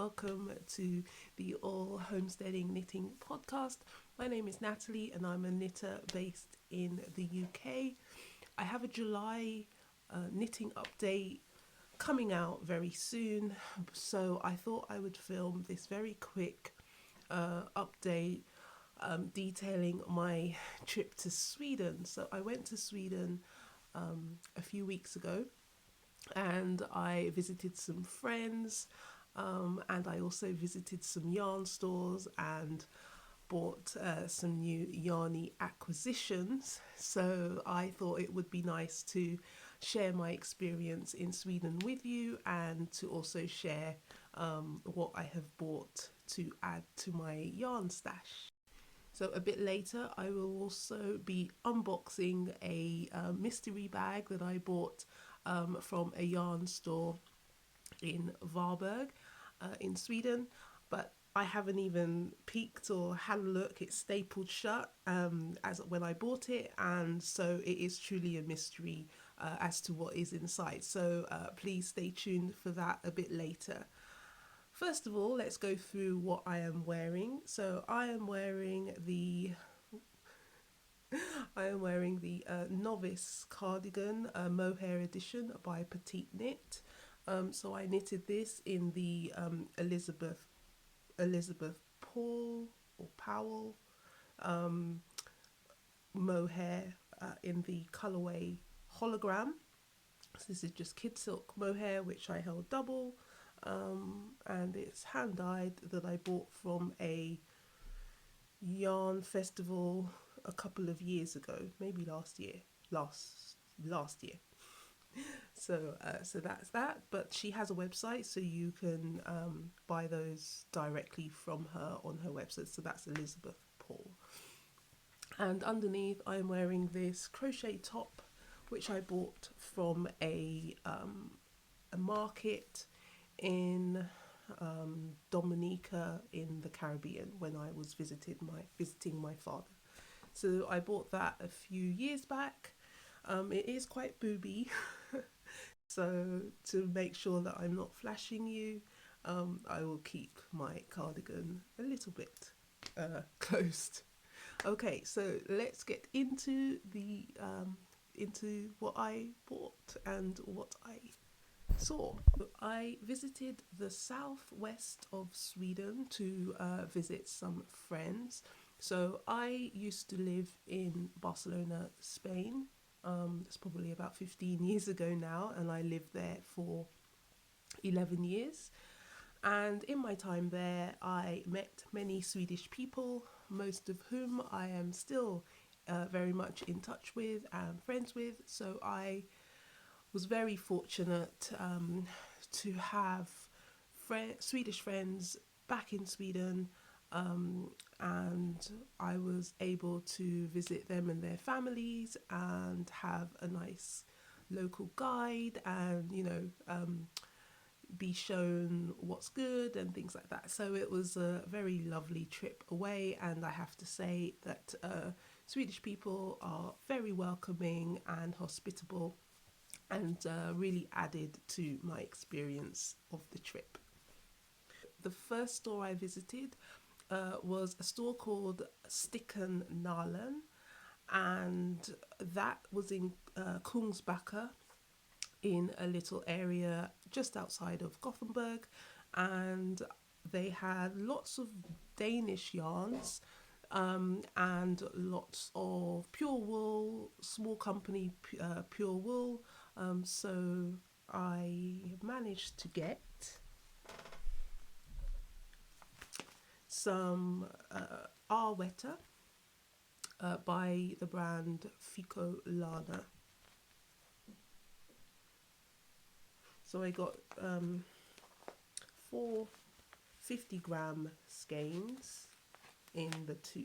welcome to the All Homesteading Knitting podcast. My name is Natalie and I'm a knitter based in the UK. I have a July knitting update coming out very soon, so I thought I would film this very quick update detailing my trip to Sweden. So I went to Sweden a few weeks ago and I visited some friends, and I also visited some yarn stores and bought some new yarny acquisitions. So I thought it would be nice to share my experience in Sweden with you and to also share what I have bought to add to my yarn stash. So a bit later I will also be unboxing a mystery bag that I bought from a yarn store in Varberg in Sweden, but I haven't even peeked or had a look. It's stapled shut as when I bought it, and so it is truly a mystery as to what is inside. So please stay tuned for that a bit later. First of all, let's go through what I am wearing. So I am wearing the novice cardigan, mohair edition by Petite Knit. So I knitted this in the Elizabeth Paul or Powell mohair in the colorway hologram. So this is just kid silk mohair, which I held double, and it's hand dyed, that I bought from a yarn festival a couple of years ago, maybe last year. So that's that. But she has a website, so you can buy those directly from her on her website. So that's Elizabeth Paul. And underneath, I'm wearing this crochet top, which I bought from a market in Dominica in the Caribbean when I was visiting my father. So I bought that a few years back. It is quite booby, so to make sure that I'm not flashing you, I will keep my cardigan a little bit closed. Okay, so let's get into the into what I bought and what I saw. I visited the southwest of Sweden to visit some friends. So I used to live in Barcelona, Spain. It's probably about 15 years ago now, and I lived there for 11 years. And in my time there, I met many Swedish people, most of whom I am still very much in touch with and friends with. So I was very fortunate to have Swedish friends back in Sweden, and I was able to visit them and their families and have a nice local guide and be shown what's good and things like that. So it was a very lovely trip away, and I have to say that Swedish people are very welcoming and hospitable, and really added to my experience of the trip. The first store I visited was a store called Sticken Nålen, and that was in Kungsbacka, in a little area just outside of Gothenburg, and they had lots of Danish yarns and lots of pure wool, small company pure wool. So I managed to get some Arwetta by the brand Fico Lana. So I got 4 50-gram skeins in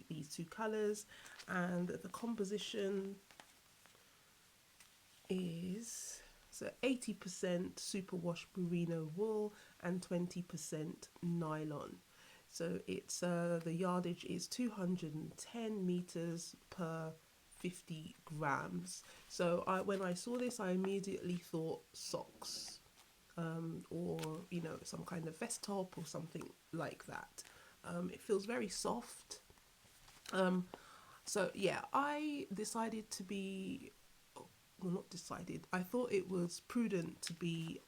these two colours, and the composition is 80% superwash merino wool and 20% nylon. So it's the yardage is 210 meters per 50 grams. So when I saw this, I immediately thought socks. or you know, some kind of vest top or something like that. It feels very soft. So yeah, I decided to be, well, not decided, I thought it was prudent to be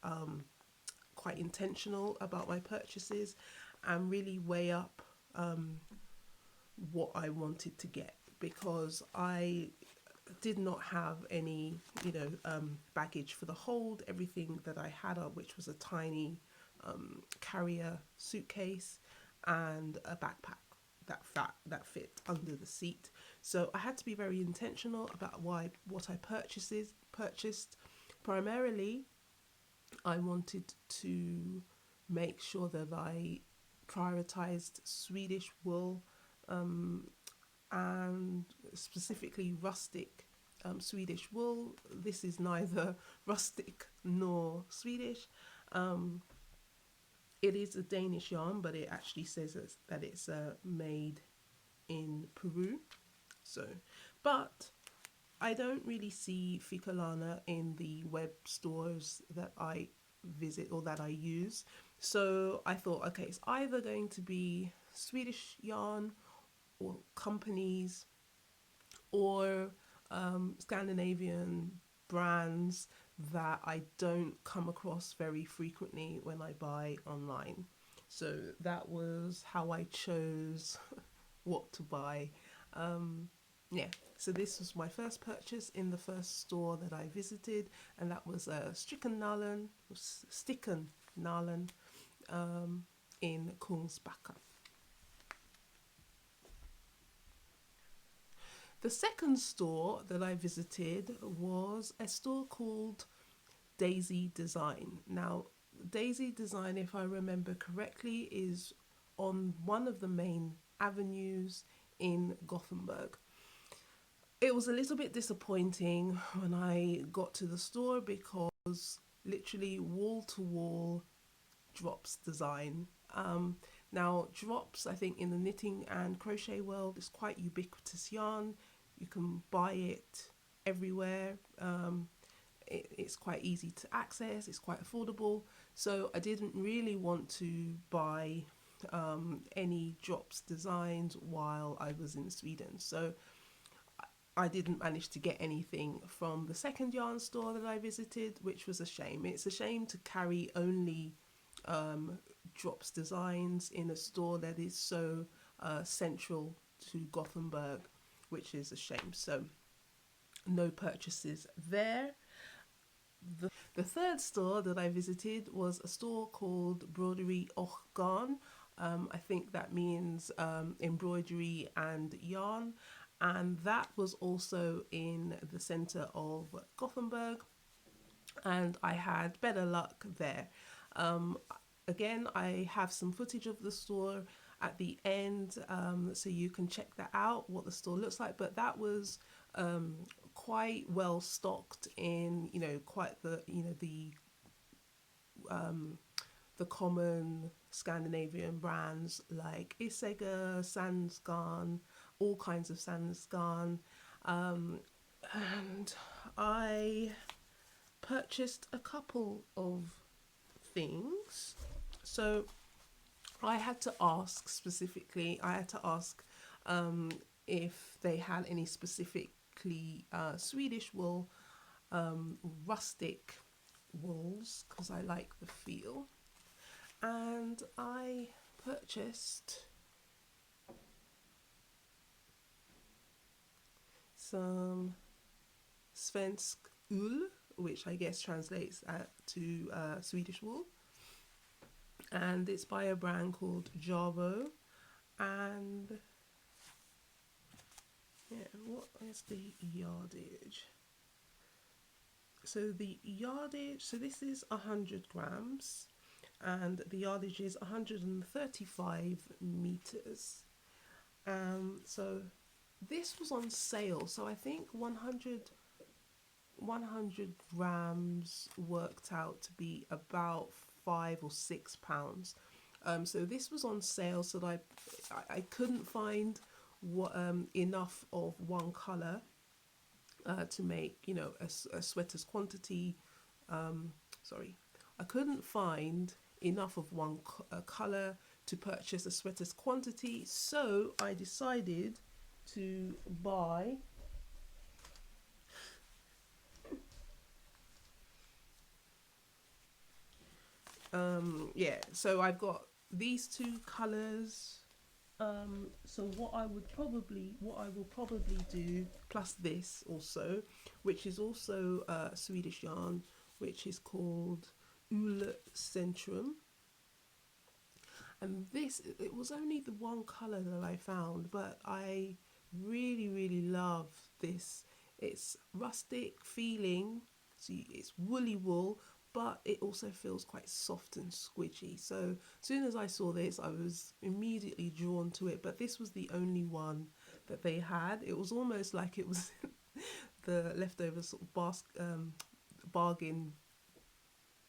quite intentional about my purchases and really weigh up what I wanted to get, because I did not have any, you know, baggage for the hold. Everything that I had, which was a tiny carrier suitcase and a backpack that fit under the seat. So I had to be very intentional about what I purchased. Primarily, I wanted to make sure that I prioritized Swedish wool, and specifically rustic Swedish wool. This is neither rustic nor Swedish. It is a Danish yarn, but it actually says that it's made in Peru. So, but I don't really see Ficolana in the web stores that I visit or that I use. So I thought, okay, it's either going to be Swedish yarn or companies, or Scandinavian brands that I don't come across very frequently when I buy online. So that was how I chose what to buy. Yeah, so this was my first purchase in the first store that I visited, and that was Sticken Nålen in Kungsbacka. The second store that I visited was a store called Deisy Design. Now, Deisy Design, if I remember correctly, is on one of the main avenues in Gothenburg. It was a little bit disappointing when I got to the store, because literally wall to wall drops design. Now, drops, I think, in the knitting and crochet world is quite ubiquitous yarn. You can buy it everywhere. It's quite easy to access. It's quite affordable. So I didn't really want to buy any drops designs while I was in Sweden. So I didn't manage to get anything from the second yarn store that I visited, which was a shame. It's a shame to carry only drops designs in a store that is so central to Gothenburg, which is a shame. So no purchases there. The third store that I visited was a store called Broderi och Garn. I think that means embroidery and yarn, and that was also in the center of Gothenburg, and I had better luck there. Again, I have some footage of the store at the end, so you can check that out, what the store looks like. But that was quite well stocked in, you know, quite the, you know, the common Scandinavian brands like Isega, Sandsgarn, all kinds of Sandsgarn, and I purchased a couple of things. So I had to ask specifically, if they had any specifically Swedish wool, rustic wools, because I like the feel. And I purchased some svensk ull, which I guess translates to Swedish wool, and it's by a brand called Javo. And yeah, what is the yardage? So the yardage, so this is 100 grams, and the yardage is 135 meters. So this was on sale, so I think 100 grams worked out to be about £5 or £6. So this was on sale, so that I couldn't find enough of one colour to make, you know, a sweater's quantity. I couldn't find enough of one color to purchase a sweater's quantity, so I decided to buy yeah, so I've got these two colors. So what I will probably do, plus this also, which is also Swedish yarn, which is called Centrum. And this, it was only the one color that I found, but I really love this. It's rustic feeling, so it's woolly wool, but it also feels quite soft and squidgy. So as soon as I saw this, I was immediately drawn to it, but this was the only one that they had. It was almost like it was the leftover sort of bargain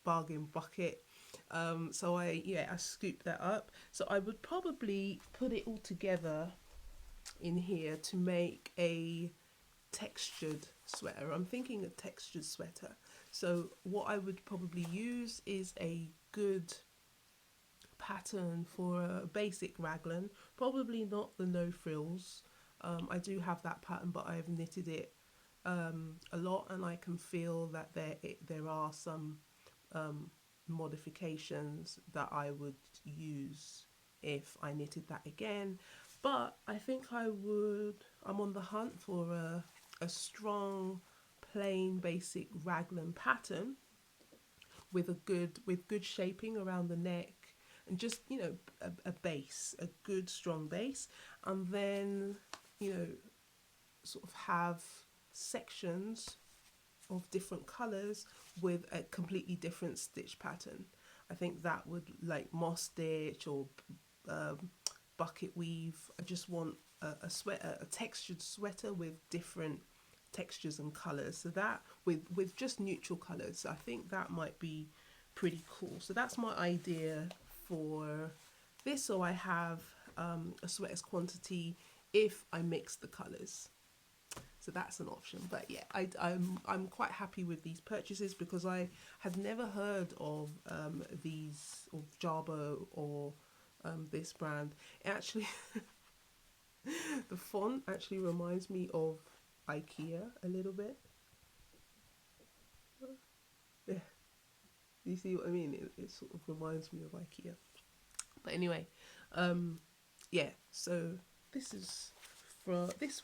bucket. So I scooped that up. So I would probably put it all together in here to make a textured sweater. I'm thinking a textured sweater. So what I would probably use is a good pattern for a basic raglan, probably not the no frills. I do have that pattern, but I've knitted it a lot, and I can feel that there are some modifications that I would use if I knitted that again. But I think I'm on the hunt for a strong, plain, basic raglan pattern with good shaping around the neck, and just, you know, a base, a good strong base, and then, you know, sort of have sections of different colors with a completely different stitch pattern. I think that would, like moss stitch or bucket weave. I just want a sweater, a textured sweater with different textures and colors. So that with just neutral colors, I think that might be pretty cool. So that's my idea for this. So I have a sweater's quantity if I mix the colors. So that's an option. But yeah, I'm quite happy with these purchases because I had never heard of these, of Jarbo or this brand. It actually the font actually reminds me of IKEA a little bit. Yeah, you see what I mean? It sort of reminds me of IKEA. But anyway, yeah. So this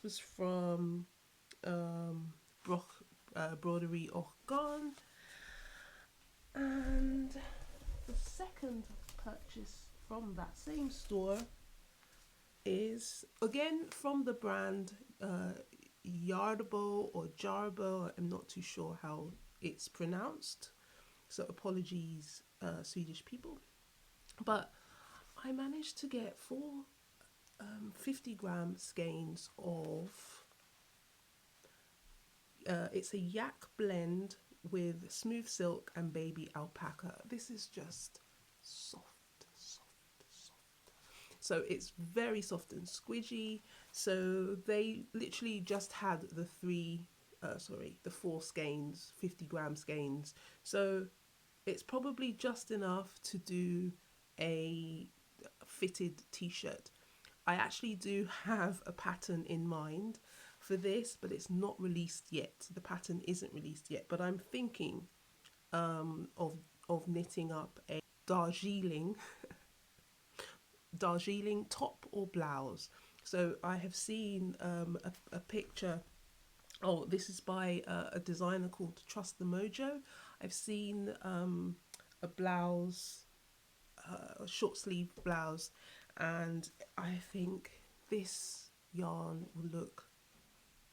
was from Broderi or Garn, and the second purchase from that same store is again from the brand Yardabo or Jarbo. I'm not too sure how it's pronounced, so apologies, Swedish people. But I managed to get 50-gram skeins of it's a yak blend with smooth silk and baby alpaca. This is just soft. So it's very soft and squidgy. So they literally just had the four skeins, 50-gram skeins. So it's probably just enough to do a fitted t-shirt. I actually do have a pattern in mind for this, but it's not released yet. The pattern isn't released yet, but I'm thinking of knitting up a Darjeeling top or blouse. So I have seen a picture. Oh, this is by a designer called Trust the Mojo. I've seen a blouse, a short sleeve blouse, and I think this yarn will look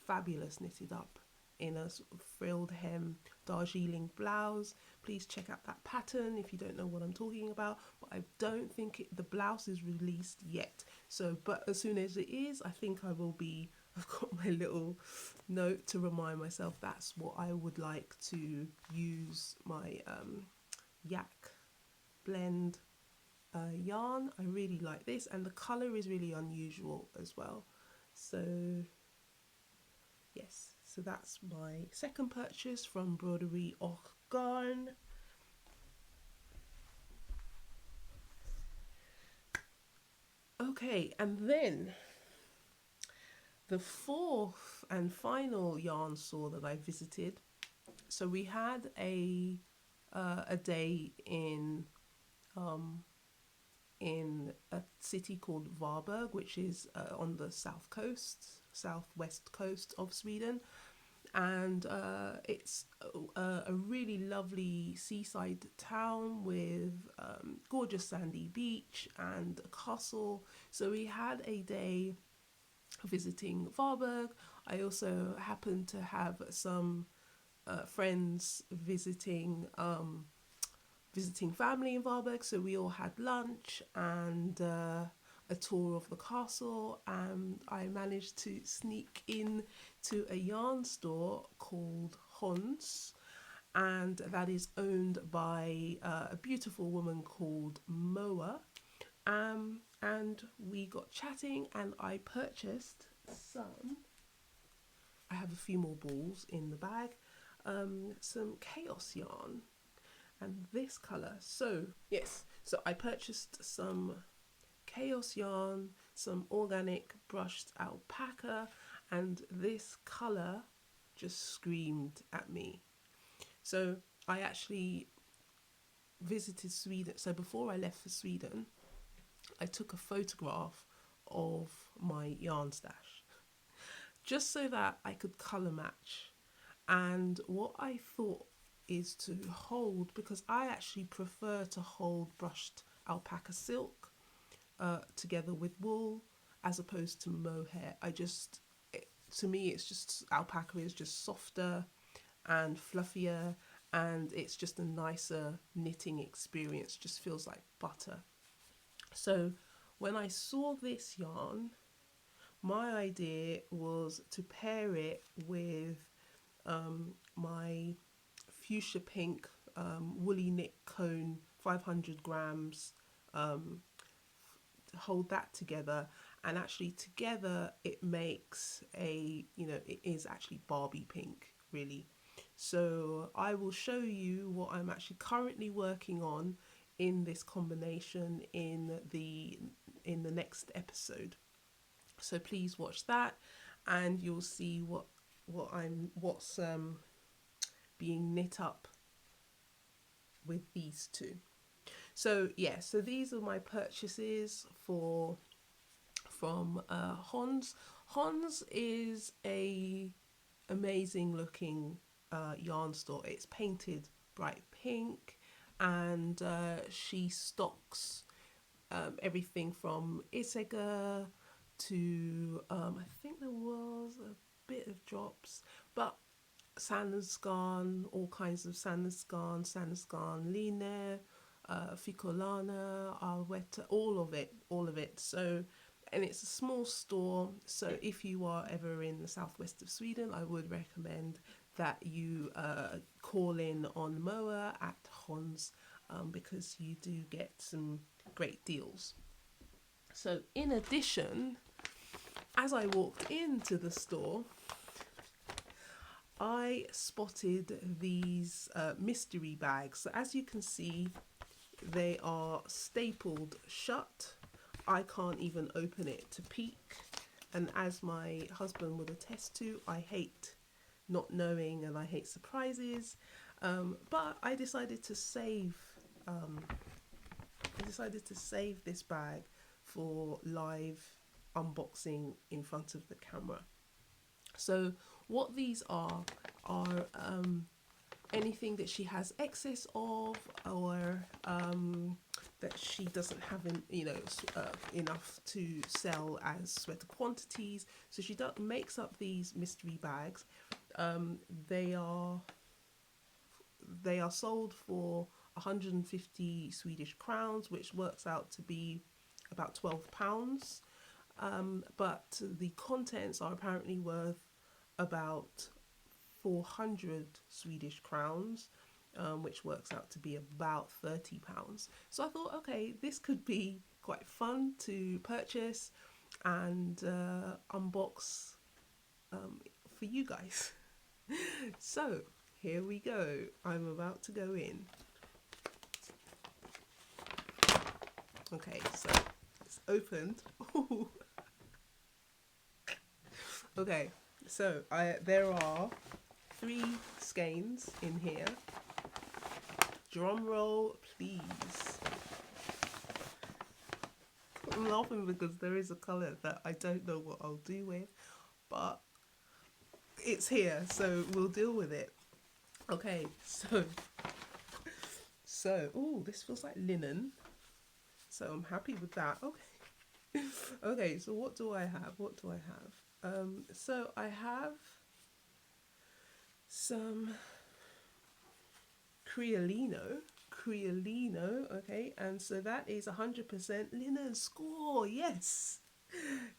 fabulous knitted up in a sort of frilled hem Darjeeling blouse. Please check out that pattern if you don't know what I'm talking about. But I don't think the blouse is released yet. So, but as soon as it is, I think I will be. I've got my little note to remind myself that's what I would like to use my yak blend yarn. I really like this, and the colour is really unusual as well. So yes, so that's my second purchase from Broderi och Garn. Okay, and then the fourth and final yarn store that I visited. So we had a day in a city called Varberg, which is on the southwest coast of Sweden, and it's a really lovely seaside town with gorgeous sandy beach and a castle. So we had a day visiting Varberg. I also happened to have some friends visiting family in Varberg, so we all had lunch and a tour of the castle, and I managed to sneak in to a yarn store called Honse, and that is owned by a beautiful woman called Moa. And we got chatting, and I purchased some. I have a few more balls in the bag, some chaos yarn, and this colour. So yes, so I purchased some chaos yarn, some organic brushed alpaca, and this colour just screamed at me. So I actually visited Sweden. So before I left for Sweden, I took a photograph of my yarn stash just so that I could colour match. And what I thought is to hold, because I actually prefer to hold brushed alpaca silk together with wool as opposed to mohair. To me, it's just, alpaca is just softer and fluffier, and it's just a nicer knitting experience, just feels like butter. So when I saw this yarn, my idea was to pair it with my fuchsia pink woolly knit cone, 500 grams, hold that together, and actually together it makes it is actually Barbie pink, really. So I will show you what I'm actually currently working on in this combination in the next episode. So please watch that, and you'll see what's being knit up with these two. So yeah, so these are my purchases from Honse. Honse is a amazing looking yarn store. It's painted bright pink, and she stocks everything from Isega to I think there was a bit of drops, but Sandnesgarn, all kinds of Sandnesgarn, Line, Ficolana, Arwetta, all of it. So, and it's a small store. So if you are ever in the southwest of Sweden, I would recommend that you call in on Moa at Honse, because you do get some great deals. So in addition, as I walked into the store, I spotted these mystery bags. So as you can see, they are stapled shut. I can't even open it to peek. And as my husband would attest to, I hate not knowing and I hate surprises. But I decided to save this bag for live unboxing in front of the camera. So what these are anything that she has excess of, or that she doesn't have enough to sell as sweater quantities. So she makes up these mystery bags. They are sold for 150 Swedish crowns, which works out to be about £12. But the contents are apparently worth about 400 Swedish crowns, which works out to be about £30. So I thought, okay, this could be quite fun to purchase and unbox for you guys. So here we go. I'm about to go in. Okay, so let's opened. Okay, so there are 3 skeins in here. Drum roll, please. I'm laughing because there is a colour that I don't know what I'll do with, but it's here, so we'll deal with it. Okay, oh, this feels like linen, so I'm happy with that. Okay, okay. So what do I have? What do I have? So I have some creolino, okay, and so that is 100% linen. Score, yes,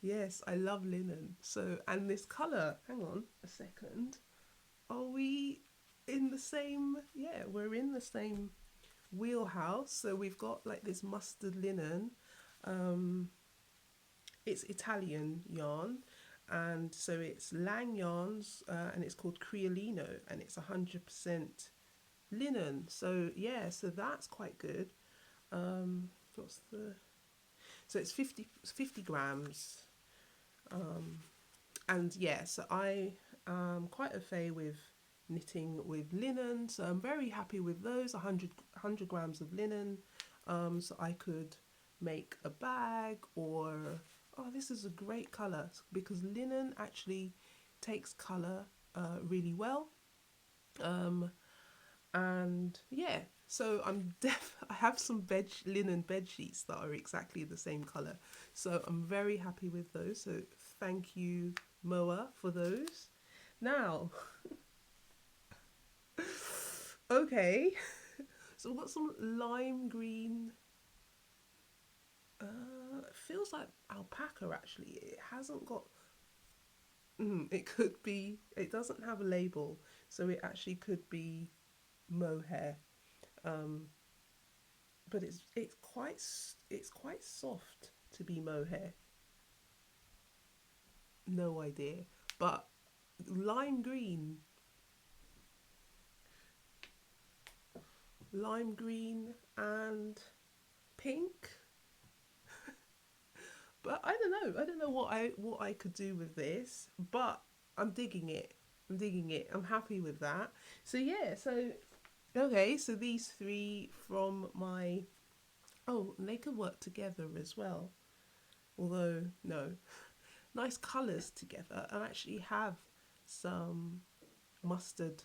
yes, I love linen. So, and this color, hang on a second, are we in the same? Yeah, we're in the same wheelhouse. So we've got like this mustard linen. It's Italian yarn, and so it's Lang yarns, and it's called creolino, and it's 100% linen. So yeah, so that's quite good. What's the, so it's 50 grams. And yeah, so I am quite au fait with knitting with linen, so I'm very happy with those. 100 grams of linen. So I could make a bag, or oh, this is a great color, because linen actually takes color really well. And yeah, so I have some linen bed sheets that are exactly the same color, so I'm very happy with those. So thank you, Moa, for those. Now, okay, so we've got some lime green. It feels like alpaca actually. It hasn't got. It could be. It doesn't have a label, so it actually could be mohair. Um, but it's quite soft to be mohair. No idea, but lime green, and pink. But I don't know. I don't know what I could do with this, but I'm digging it. I'm digging it. I'm happy with that. So yeah. So okay. So these 3 from my. Oh, and they could work together as well. Although no, nice colours together. I actually have some mustard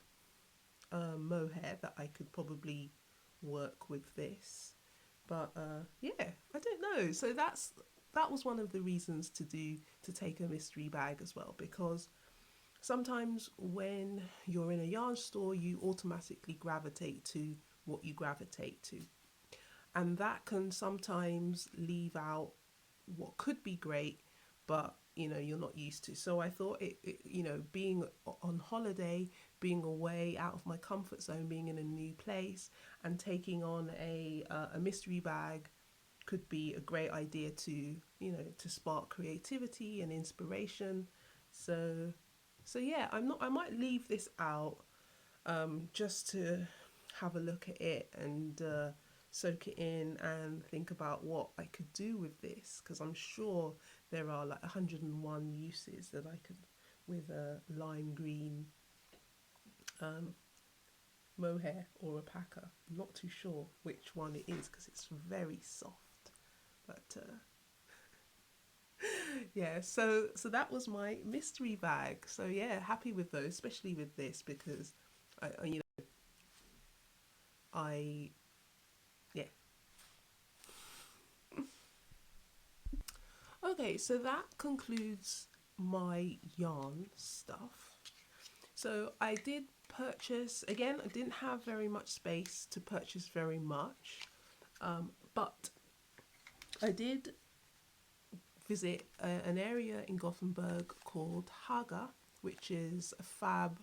mohair that I could probably work with this. But yeah, I don't know. So that was one of the reasons to take a mystery bag as well, because sometimes when you're in a yarn store, you automatically gravitate to what you gravitate to, and that can sometimes leave out what could be great, but you're not used to. So I thought being on holiday, being away out of my comfort zone, being in a new place, and taking on a mystery bag could be a great idea to to spark creativity and inspiration. So yeah, I might leave this out, just to have a look at it and soak it in and think about what I could do with this, because I'm sure there are like 101 uses that I could with a lime green mohair or alpaca. I'm not too sure which one it is because it's very soft, but yeah, so that was my mystery bag. So yeah, happy with those, especially with this, because I yeah. Okay, so that concludes my yarn stuff. So I did purchase, again, I didn't have very much space to purchase very much, but I did visit an area in Gothenburg called Haga, which is a fab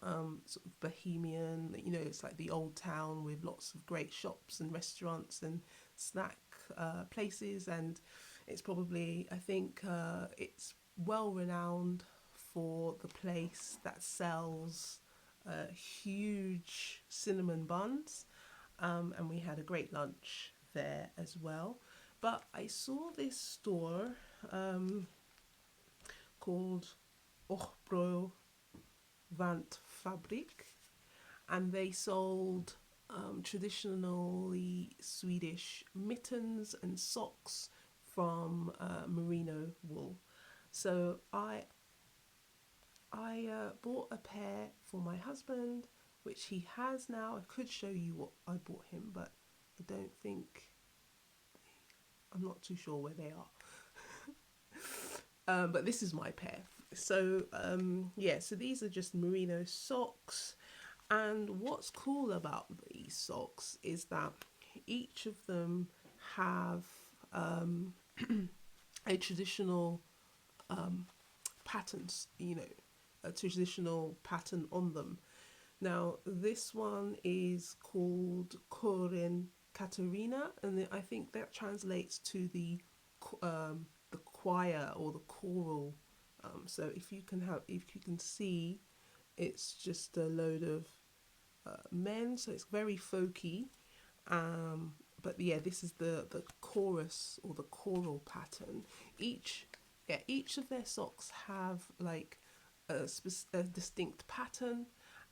sort of bohemian, it's like the old town with lots of great shops and restaurants and snack places, and it's probably, I think it's well renowned for the place that sells huge cinnamon buns, and we had a great lunch there as well. But I saw this store called Ochbro Vant Fabrik, and they sold traditionally Swedish mittens and socks from merino wool. So I bought a pair for my husband, which he has now. I could show you what I bought him, but I don't think, I'm not too sure where they are. But this is my pair. So yeah, so these are just merino socks. And what's cool about these socks is that each of them have a traditional patterns, a traditional pattern on them. Now, this one is called Korin Katarina, and I think that translates to the choir or the choral. So if you can see, it's just a load of men, so it's very folky. But yeah, this is the chorus or the choral pattern. Each of their socks have like a distinct pattern,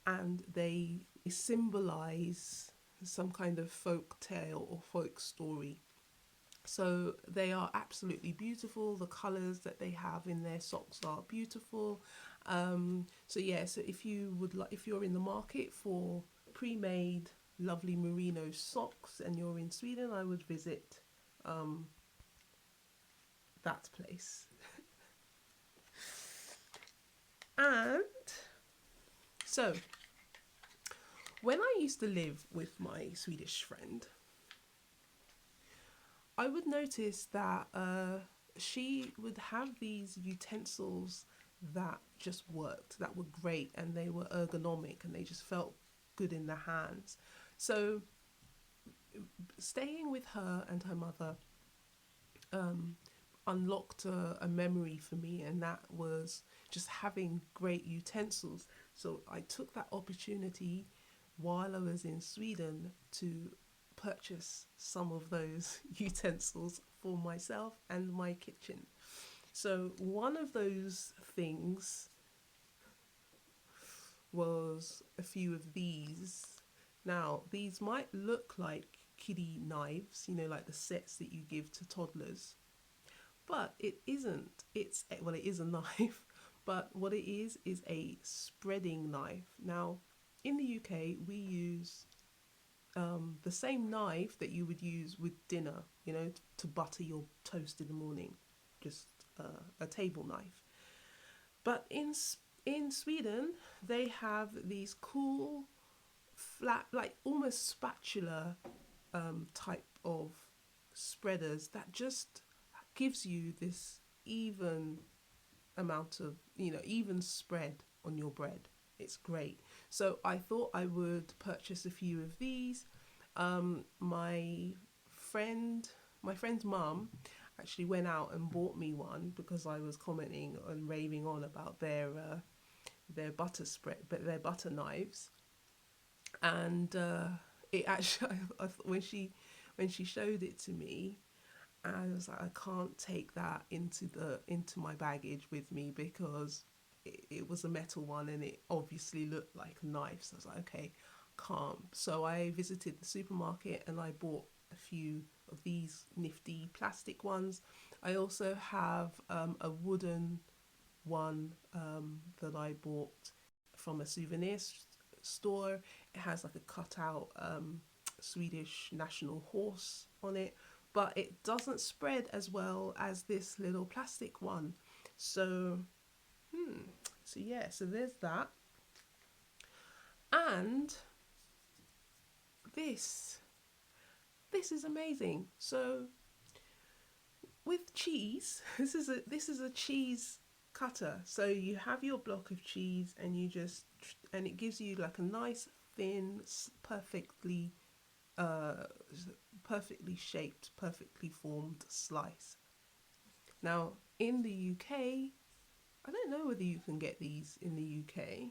and they symbolize some kind of folk tale or folk story. So they are absolutely beautiful. The colors that they have in their socks are beautiful. So yeah, so if you're in the market for pre-made lovely merino socks and you're in Sweden, I would visit that place. And so when I used to live with my Swedish friend, I would notice that she would have these utensils that just worked, that were great, and they were ergonomic and they just felt good in the hands. So staying with her and her mother unlocked a memory for me, and that was just having great utensils. So I took that opportunity while I was in Sweden to purchase some of those utensils for myself and my kitchen. So one of those things was a few of these. Now, these might look like kiddie knives, like the sets that you give to toddlers, but it isn't. It is a knife, but what it is a spreading knife. Now, in the UK, we use the same knife that you would use with dinner, to butter your toast in the morning, just a table knife. But in Sweden, they have these cool, flat, like almost spatula type of spreaders that just gives you this even amount of, even spread on your bread. It's great. So I thought I would purchase a few of these. My friend's mum actually went out and bought me one because I was commenting and raving on about their butter spread, but their butter knives. And it actually, when she showed it to me, I was like, I can't take that into my baggage with me because it was a metal one and it obviously looked like a knife. So I was like, okay, can't. So I visited the supermarket and I bought a few of these nifty plastic ones. I also have a wooden one that I bought from a souvenir store. It has like a cutout Swedish national horse on it, but it doesn't spread as well as this little plastic one. So yeah, so there's that. And this is amazing. So with cheese, this is a cheese cutter. So you have your block of cheese and it gives you like a nice thin, perfectly shaped, perfectly formed slice. Now in the UK, I don't know whether you can get these in the UK.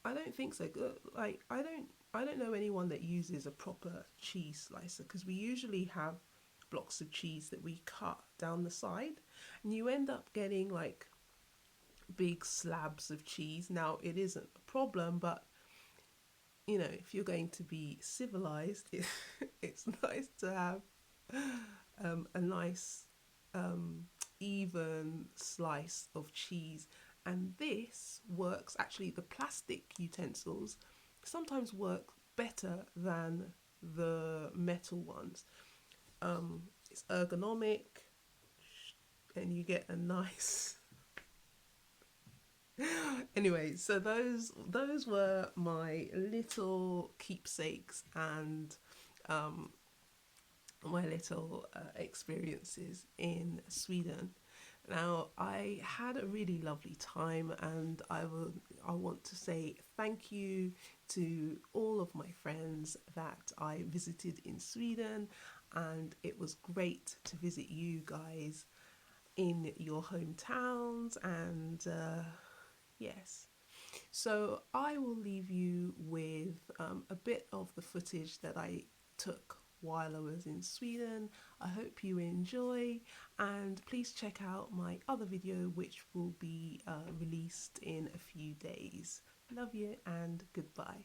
I don't think so. Like I don't know anyone that uses a proper cheese slicer because we usually have blocks of cheese that we cut down the side, and you end up getting like big slabs of cheese. Now, it isn't a problem, but you know, if you're going to be civilized, it's nice to have a nice even slice of cheese. And this works, actually, the plastic utensils sometimes work better than the metal ones. It's ergonomic, and you get a nice anyway, so those were my little keepsakes and my little experiences in Sweden. Now, I had a really lovely time, and I want to say thank you to all of my friends that I visited in Sweden, and it was great to visit you guys in your hometowns. And yes, so I will leave you with a bit of the footage that I took while I was in Sweden. I hope you enjoy, and please check out my other video, which will be released in a few days. Love you and goodbye.